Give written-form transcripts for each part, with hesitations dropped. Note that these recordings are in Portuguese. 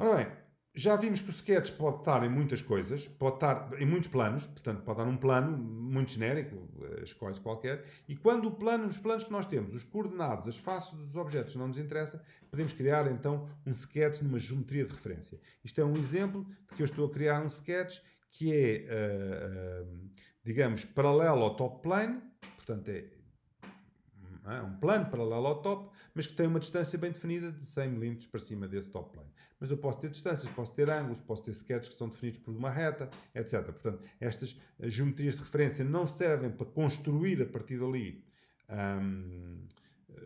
Ora bem, já vimos que o sketch pode estar em muitas coisas, pode estar em muitos planos, portanto pode dar um plano muito genérico, escolhe qualquer, e quando os planos que nós temos, os coordenados, as faces dos objetos não nos interessa, podemos criar então um sketch numa geometria de referência. Isto é um exemplo de que eu estou a criar um sketch que é, digamos, paralelo ao top plane, portanto é um plano paralelo ao top, mas que tem uma distância bem definida de 100 mm para cima desse top plane. Mas eu posso ter distâncias, posso ter ângulos, posso ter sketches que são definidos por uma reta, etc. Portanto, estas geometrias de referência não servem para construir a partir dali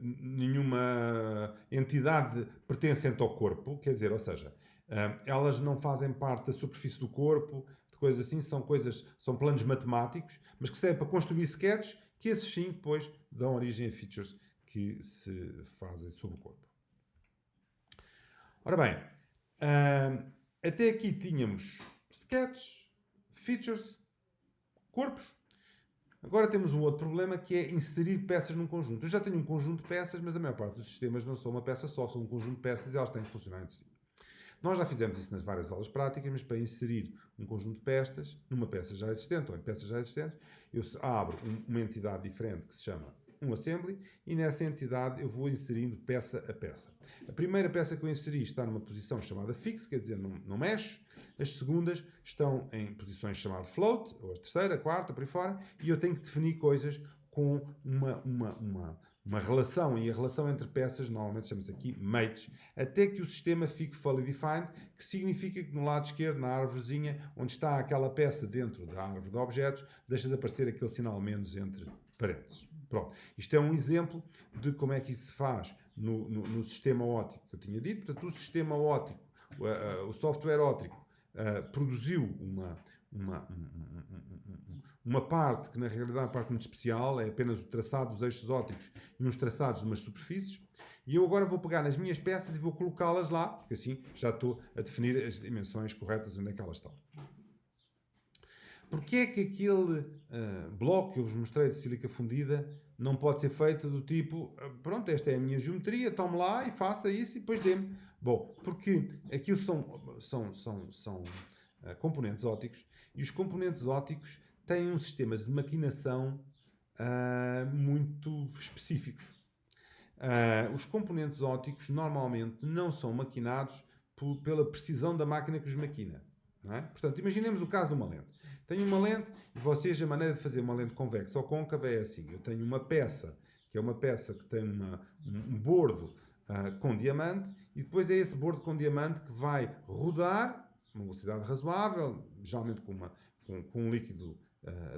nenhuma entidade pertencente ao corpo, quer dizer, ou seja, elas não fazem parte da superfície do corpo, de coisas assim, são planos matemáticos, mas que servem para construir sketches que esses sim depois dão origem a features que se fazem sobre o corpo. Ora bem, até aqui tínhamos sketches, features, corpos. Agora temos um outro problema que é inserir peças num conjunto. Eu já tenho um conjunto de peças, mas a maior parte dos sistemas não são uma peça só, são um conjunto de peças e elas têm que funcionar entre si. Nós já fizemos isso nas várias aulas práticas, mas para inserir um conjunto de peças numa peça já existente ou em peças já existentes, eu abro uma entidade diferente que se chama um assembly e nessa entidade eu vou inserindo peça a peça. A primeira peça que eu inseri está numa posição chamada fix, quer dizer, não mexe. As segundas estão em posições chamadas float, ou a terceira, a quarta, por aí fora, e eu tenho que definir coisas com uma relação, e a relação entre peças normalmente chama-se aqui mates, até que o sistema fique fully defined, que significa que no lado esquerdo, na árvorezinha, onde está aquela peça dentro da árvore de objetos, deixa de aparecer aquele sinal menos entre parênteses. Pronto. Isto é um exemplo de como é que isso se faz no sistema óptico que eu tinha dito. Portanto, o sistema óptico, o software óptico, produziu uma parte que na realidade é uma parte muito especial, é apenas o traçado dos eixos ópticos e uns traçados de umas superfícies, e eu agora vou pegar nas minhas peças e vou colocá-las lá, porque assim já estou a definir as dimensões corretas onde é que elas estão. Porquê é que aquele bloco que eu vos mostrei de sílica fundida não pode ser feito do tipo, pronto, esta é a minha geometria, tome lá e faça isso e depois dê-me? Bom, porque aquilo são componentes ópticos e os componentes ópticos têm um sistema de maquinação muito específicos. Os componentes ópticos normalmente não são maquinados pela precisão da máquina que os maquina. Não é? Portanto, imaginemos o caso de uma lente. Tenho uma lente e vocês, a maneira de fazer uma lente convexa ou côncava é assim. Eu tenho uma peça, que é uma peça que tem um bordo com diamante, e depois é esse bordo com diamante que vai rodar uma velocidade razoável, geralmente com um líquido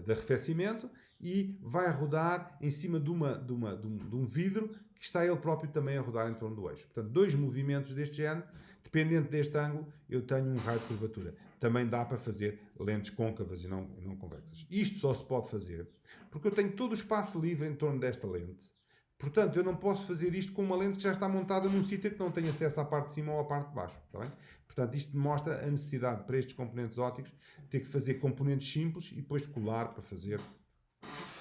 de arrefecimento, e vai rodar em cima de um vidro que está ele próprio também a rodar em torno do eixo. Portanto, dois movimentos deste género, dependente deste ângulo, eu tenho um raio de curvatura. Também dá para fazer lentes côncavas e não convexas. Isto só se pode fazer porque eu tenho todo o espaço livre em torno desta lente. Portanto, eu não posso fazer isto com uma lente que já está montada num sítio que não tem acesso à parte de cima ou à parte de baixo. Está bem? Portanto, isto demonstra a necessidade para estes componentes ópticos de ter que fazer componentes simples e depois de colar para fazer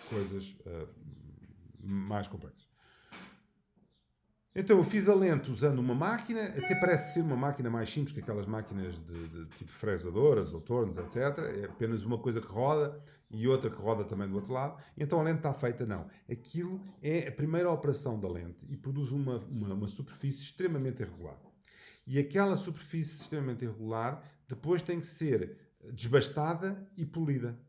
coisas mais complexas. Então eu fiz a lente usando uma máquina, até parece ser uma máquina mais simples que aquelas máquinas de tipo fresadoras ou tornos, etc. É apenas uma coisa que roda e outra que roda também do outro lado. E então a lente está feita, não. Aquilo é a primeira operação da lente e produz uma superfície extremamente irregular. E aquela superfície extremamente irregular depois tem que ser desbastada e polida.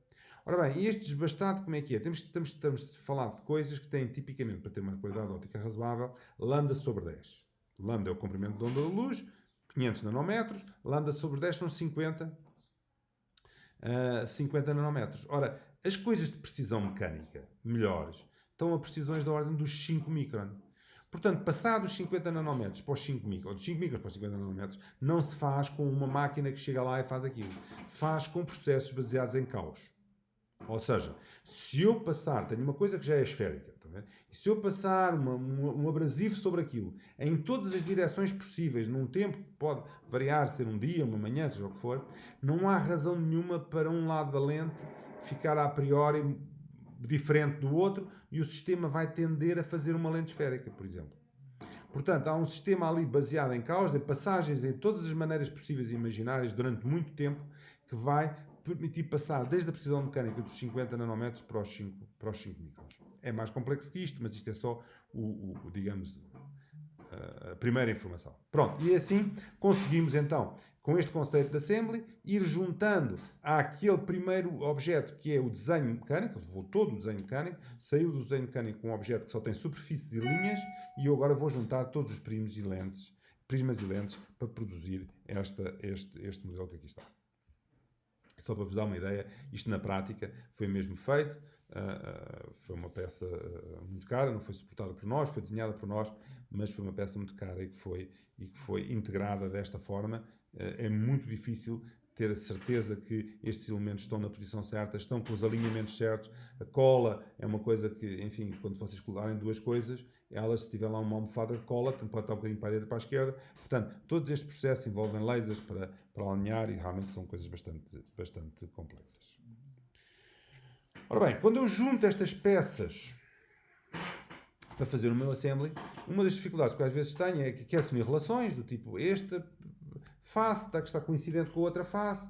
Ora bem, e este desbastado como é que é? Estamos a falar de coisas que têm tipicamente, para ter uma qualidade óptica razoável, lambda sobre 10. Lambda é o comprimento da onda da luz, 500 nanômetros, lambda sobre 10 são 50 nanômetros. Ora, as coisas de precisão mecânica melhores estão a precisões da ordem dos 5 micron. Portanto, passar dos 50 nanômetros para os 5 micron, ou dos 5 microns para os 50 nanômetros, não se faz com uma máquina que chega lá e faz aquilo. Faz com processos baseados em caos. Ou seja, se eu passar, tenho uma coisa que já é esférica, tá vendo? E se eu passar um abrasivo sobre aquilo, em todas as direções possíveis, num tempo que pode variar, ser um dia, uma manhã, seja o que for, não há razão nenhuma para um lado da lente ficar a priori diferente do outro e o sistema vai tender a fazer uma lente esférica, por exemplo. Portanto, há um sistema ali baseado em caos, em passagens em todas as maneiras possíveis e imaginárias durante muito tempo, que vai permitir passar desde a precisão mecânica dos 50 nanómetros para os 5 microns. É mais complexo que isto, mas isto é só digamos, a primeira informação. Pronto, e assim conseguimos então, com este conceito de assembly, ir juntando àquele primeiro objeto que é o desenho mecânico, levou todo o desenho mecânico, saiu do desenho mecânico com um objeto que só tem superfícies e linhas, e eu agora vou juntar todos os prismas e lentes para produzir este modelo que aqui está. Só para vos dar uma ideia, isto na prática foi mesmo feito, foi uma peça muito cara, não foi suportada por nós, foi desenhada por nós, mas foi uma peça muito cara e que foi integrada desta forma. É muito difícil ter a certeza que estes elementos estão na posição certa, estão com os alinhamentos certos. A cola é uma coisa que, enfim, quando vocês colarem duas coisas, elas, se tiver lá uma almofada de cola, pode estar um bocadinho para a direita e para a esquerda. Portanto, todos estes processos envolvem lasers para alinhar e realmente são coisas bastante complexas. Ora bem, quando eu junto estas peças para fazer o meu assembly, uma das dificuldades que eu às vezes tenho é que quero definir relações do tipo esta face que está coincidente com a outra face,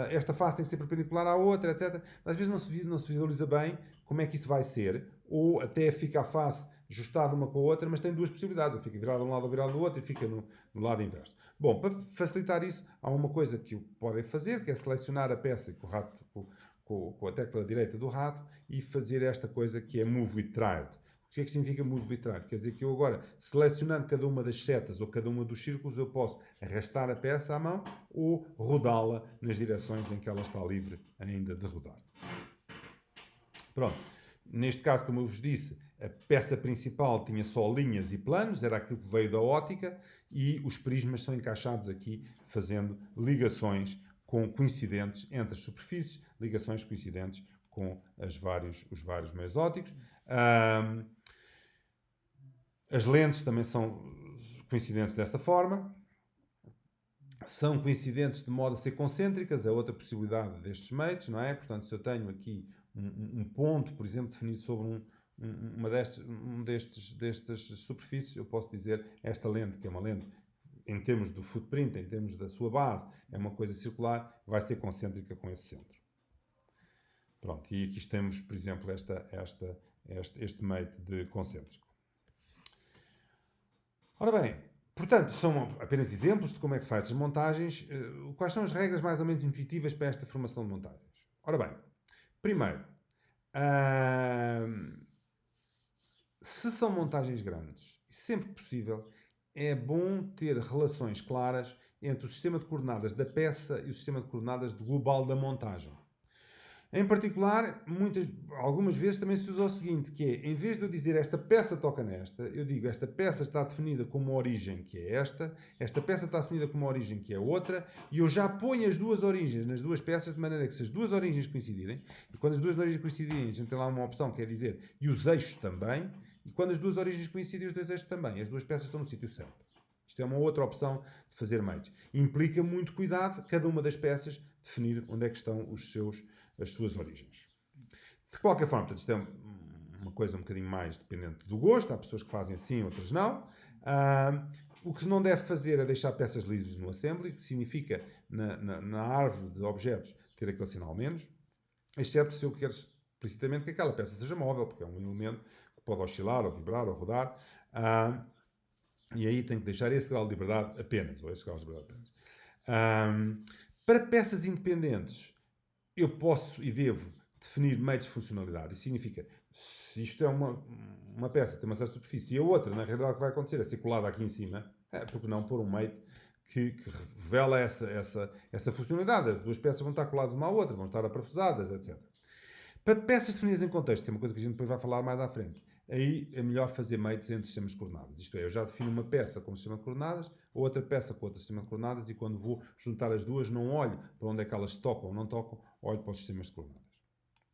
esta face tem que ser perpendicular à outra, etc. Às vezes não se visualiza bem como é que isso vai ser, ou até fica a face ajustada uma com a outra, mas tem duas possibilidades, ou fica virada de um lado ou virada do outro, e fica no lado inverso. Bom, para facilitar isso, há uma coisa que podem fazer, que é selecionar a peça com o rato, com a tecla direita do rato, e fazer esta coisa que é Move with Triad. O que é que significa Move with Triad? Quer dizer que eu agora, selecionando cada uma das setas ou cada uma dos círculos, eu posso arrastar a peça à mão ou rodá-la nas direções em que ela está livre ainda de rodar. Pronto. Neste caso, como eu vos disse, a peça principal tinha só linhas e planos, era aquilo que veio da óptica, e os prismas são encaixados aqui, fazendo ligações coincidentes entre as superfícies, ligações coincidentes com os vários meios ópticos. As lentes também são coincidentes dessa forma. São coincidentes de modo a ser concêntricas, é outra possibilidade destes meios, não é? Portanto, se eu tenho aqui um ponto, por exemplo, definido sobre destas superfícies, eu posso dizer esta lente, que é uma lente, em termos do footprint, em termos da sua base, é uma coisa circular, vai ser concêntrica com esse centro. Pronto, e aqui temos, por exemplo, este mate de concêntrico. Ora bem, portanto, são apenas exemplos de como é que se faz essas montagens. Quais são as regras mais ou menos intuitivas para esta formação de montagens? Ora bem, primeiro, se são montagens grandes, sempre que possível, é bom ter relações claras entre o sistema de coordenadas da peça e o sistema de coordenadas global da montagem. Em particular, algumas vezes também se usa o seguinte, que é, em vez de eu dizer esta peça toca nesta, eu digo esta peça está definida como uma origem que é esta peça está definida como uma origem que é outra, e eu já ponho as duas origens nas duas peças, de maneira que se as duas origens coincidirem, e quando as duas origens coincidirem, a gente tem lá uma opção que quer dizer, e os eixos também, e quando as duas origens coincidem, os dois eixos também, as duas peças estão no sítio certo. Isto é uma outra opção de fazer match. Implica muito cuidado, cada uma das peças, definir onde é que estão as suas origens. De qualquer forma, portanto, isto é uma coisa um bocadinho mais dependente do gosto. Há pessoas que fazem assim, outras não. O que se não deve fazer é deixar peças lisas no assembly, que significa, na árvore de objetos, ter aquele sinal menos, exceto se eu quero explicitamente que aquela peça seja móvel, porque é um elemento que pode oscilar, ou vibrar, ou rodar. E aí tem que deixar esse grau de liberdade apenas, ou esse grau de liberdade apenas. Para peças independentes, eu posso e devo definir meios de funcionalidade. Isso significa, se isto é uma peça, tem uma certa superfície, e a outra, na realidade, o que vai acontecer é ser colada aqui em cima, porque não pôr um mate que revela essa funcionalidade. As duas peças vão estar coladas uma à outra, vão estar aprafusadas, etc. Para peças definidas em contexto, que é uma coisa que a gente depois vai falar mais à frente, aí é melhor fazer mates entre sistemas de coordenadas. Isto é, eu já defino uma peça com um sistema de coordenadas, outra peça com outro sistema de coordenadas, e quando vou juntar as duas, não olho para onde é que elas tocam ou não tocam, olho para os sistemas de coordenadas.